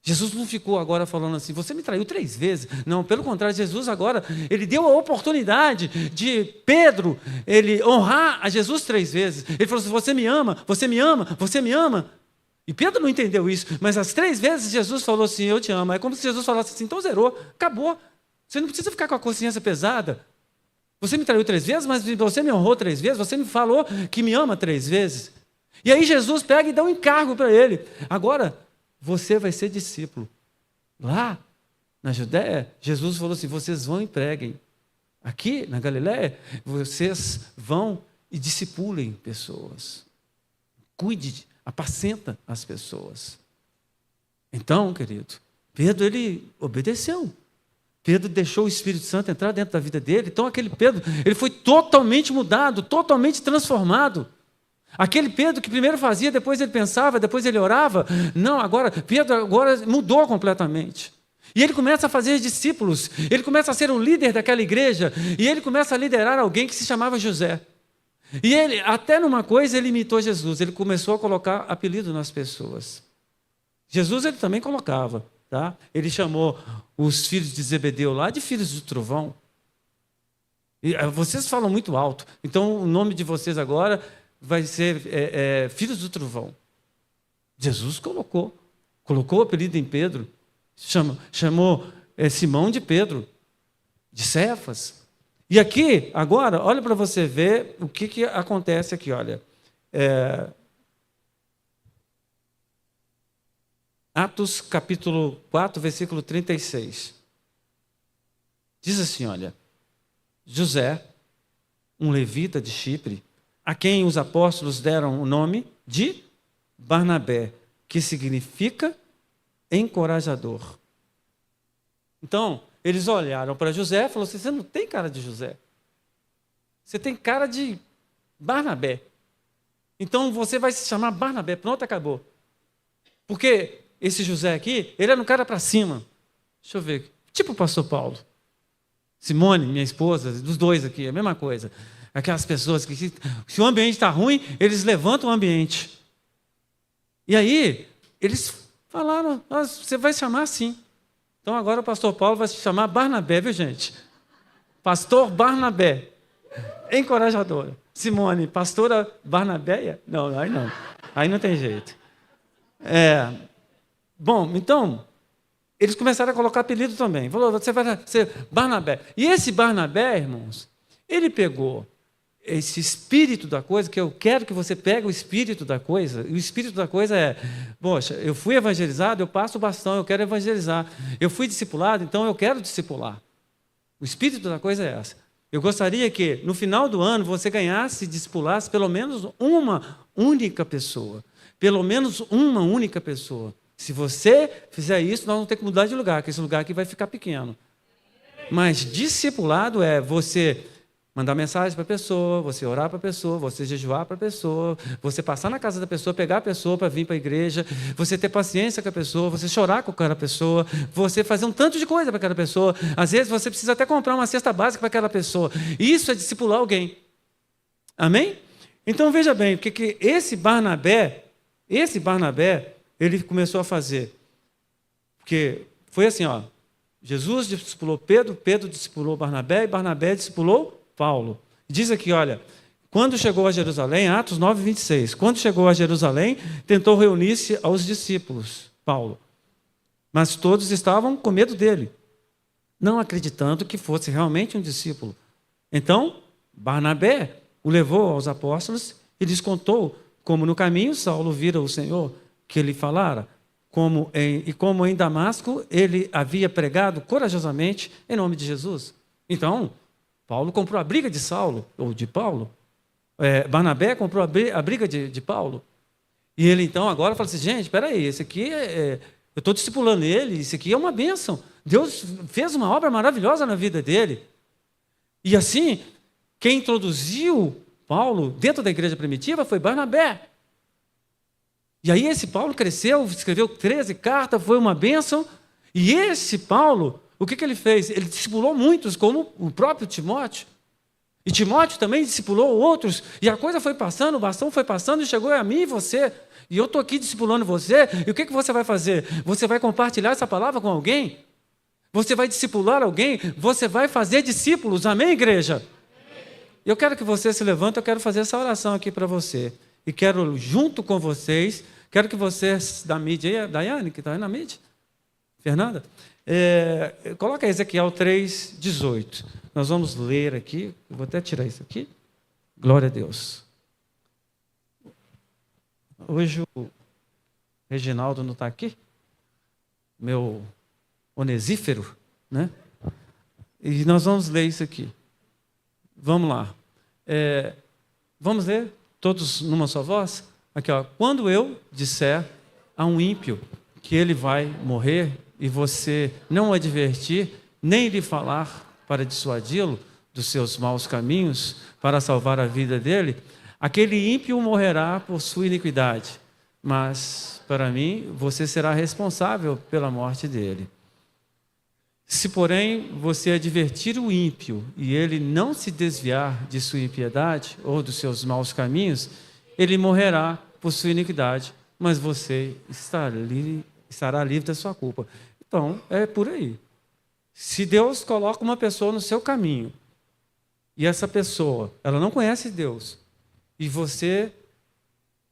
Jesus não ficou agora falando assim, você me traiu 3 vezes. Não, pelo contrário, Jesus agora, ele deu a oportunidade de Pedro, ele honrar a Jesus 3 vezes. Ele falou assim, você me ama, você me ama, você me ama. E Pedro não entendeu isso, mas as 3 vezes Jesus falou assim, eu te amo. É como se Jesus falasse assim, então zerou, acabou. Você não precisa ficar com a consciência pesada. Você me traiu 3 vezes, mas você me honrou 3 vezes, você me falou que me ama 3 vezes. E aí Jesus pega e dá um encargo para ele. Agora, você vai ser discípulo. Lá, na Judéia, Jesus falou assim, vocês vão e preguem. Aqui, na Galiléia, vocês vão e discipulem pessoas. Cuide, apacenta as pessoas. Então, querido, Pedro, ele obedeceu. Pedro deixou o Espírito Santo entrar dentro da vida dele. Então, aquele Pedro, ele foi totalmente mudado, totalmente transformado. Aquele Pedro que primeiro fazia, depois ele pensava, depois ele orava. Não, agora, Pedro agora mudou completamente. E ele começa a fazer discípulos, ele começa a ser o líder daquela igreja, e ele começa a liderar alguém que se chamava José. E ele, até numa coisa, ele imitou Jesus, ele começou a colocar apelido nas pessoas. Jesus ele também colocava, tá? Ele chamou os filhos de Zebedeu lá de filhos do trovão. E, vocês falam muito alto, então o nome de vocês agora vai ser filhos do trovão. Jesus colocou o apelido em Pedro, chamou Simão de Pedro, de Cefas. E aqui, agora, olha para você ver o que acontece aqui, olha. Atos capítulo 4, versículo 36. Diz assim, olha, José, um levita de Chipre, a quem os apóstolos deram o nome de Barnabé, que significa encorajador. Então, eles olharam para José e falaram assim, você não tem cara de José. Você tem cara de Barnabé. Então, você vai se chamar Barnabé. Pronto, acabou. Porque esse José aqui, ele era um cara para cima. Deixa eu ver. Tipo o pastor Paulo. Simone, minha esposa, dos dois aqui, a mesma coisa. Aquelas pessoas que, se o ambiente está ruim, eles levantam o ambiente. E aí, eles falaram, você vai se chamar assim. Então, agora o pastor Paulo vai se chamar Barnabé, viu, gente? Pastor Barnabé. Encorajadora. Simone, pastora Barnabéia? Não, aí não. Aí não tem jeito. Bom, então, eles começaram a colocar apelido também. Falou, você vai ser Barnabé. E esse Barnabé, irmãos, ele pegou esse espírito da coisa, que eu quero que você pegue o espírito da coisa. E o espírito da coisa é, poxa, eu fui evangelizado, eu passo o bastão, eu quero evangelizar. Eu fui discipulado, então eu quero discipular. O espírito da coisa é essa. Eu gostaria que, no final do ano, você ganhasse, discipulasse pelo menos uma única pessoa. Pelo menos uma única pessoa. Se você fizer isso, nós vamos ter que mudar de lugar, porque esse lugar aqui vai ficar pequeno. Mas discipulado é você mandar mensagem para a pessoa, você orar para a pessoa, você jejuar para a pessoa, você passar na casa da pessoa, pegar a pessoa para vir para a igreja, você ter paciência com a pessoa, você chorar com aquela pessoa, você fazer um tanto de coisa para aquela pessoa. Às vezes você precisa até comprar uma cesta básica para aquela pessoa. Isso é discipular alguém. Amém? Então veja bem, o que esse Barnabé, ele começou a fazer. Porque foi assim, ó, Jesus discipulou Pedro, Pedro discipulou Barnabé e Barnabé discipulou Paulo. Diz aqui, olha, quando chegou a Jerusalém, Atos 9, 26, quando chegou a Jerusalém, tentou reunir-se aos discípulos, Paulo. Mas todos estavam com medo dele, não acreditando que fosse realmente um discípulo. Então, Barnabé o levou aos apóstolos e lhes contou como no caminho Saulo vira o Senhor, que ele falara, como em Damasco ele havia pregado corajosamente em nome de Jesus. Então, Paulo comprou a briga de Saulo, ou de Paulo. Barnabé comprou a briga de Paulo. E ele então agora fala assim, gente, espera aí, esse aqui eu estou discipulando ele, isso aqui é uma bênção. Deus fez uma obra maravilhosa na vida dele. E assim, quem introduziu Paulo dentro da igreja primitiva foi Barnabé. E aí esse Paulo cresceu, escreveu 13 cartas, foi uma bênção. E esse Paulo, o que ele fez? Ele discipulou muitos, como o próprio Timóteo. E Timóteo também discipulou outros. E a coisa foi passando, o bastão foi passando e chegou a mim e você. E eu estou aqui discipulando você. E o que você vai fazer? Você vai compartilhar essa palavra com alguém? Você vai discipular alguém? Você vai fazer discípulos. Amém, igreja? Eu quero que você se levante, eu quero fazer essa oração aqui para você. E quero, junto com vocês, quero que vocês da mídia, aí, Daiane, que está aí na mídia, Fernanda, coloca Ezequiel 3:18. Nós vamos ler aqui, eu vou até tirar isso aqui. Glória a Deus. Hoje o Reginaldo não está aqui, meu onesífero, né? E nós vamos ler isso aqui. Vamos lá. Vamos ler todos numa só voz? Aqui, ó. Quando eu disser a um ímpio que ele vai morrer e você não o advertir, nem lhe falar para dissuadi-lo dos seus maus caminhos, para salvar a vida dele, aquele ímpio morrerá por sua iniquidade, mas para mim você será responsável pela morte dele. Se, porém, você advertir o ímpio e ele não se desviar de sua impiedade ou dos seus maus caminhos, ele morrerá por sua iniquidade, mas você estará livre da sua culpa. Então, é por aí. Se Deus coloca uma pessoa no seu caminho e essa pessoa, ela não conhece Deus e você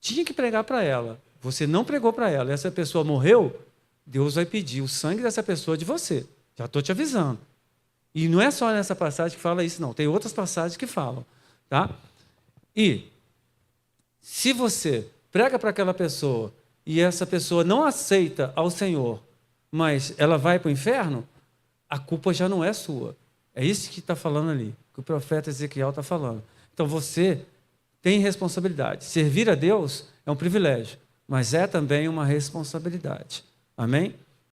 tinha que pregar para ela, você não pregou para ela, e essa pessoa morreu, Deus vai pedir o sangue dessa pessoa de você. Já estou te avisando. E não é só nessa passagem que fala isso, não. Tem outras passagens que falam. Tá? E, se você prega para aquela pessoa e essa pessoa não aceita ao Senhor, mas ela vai para o inferno, a culpa já não é sua. É isso que está falando ali, que o profeta Ezequiel está falando. Então, você tem responsabilidade. Servir a Deus é um privilégio, mas é também uma responsabilidade. Amém?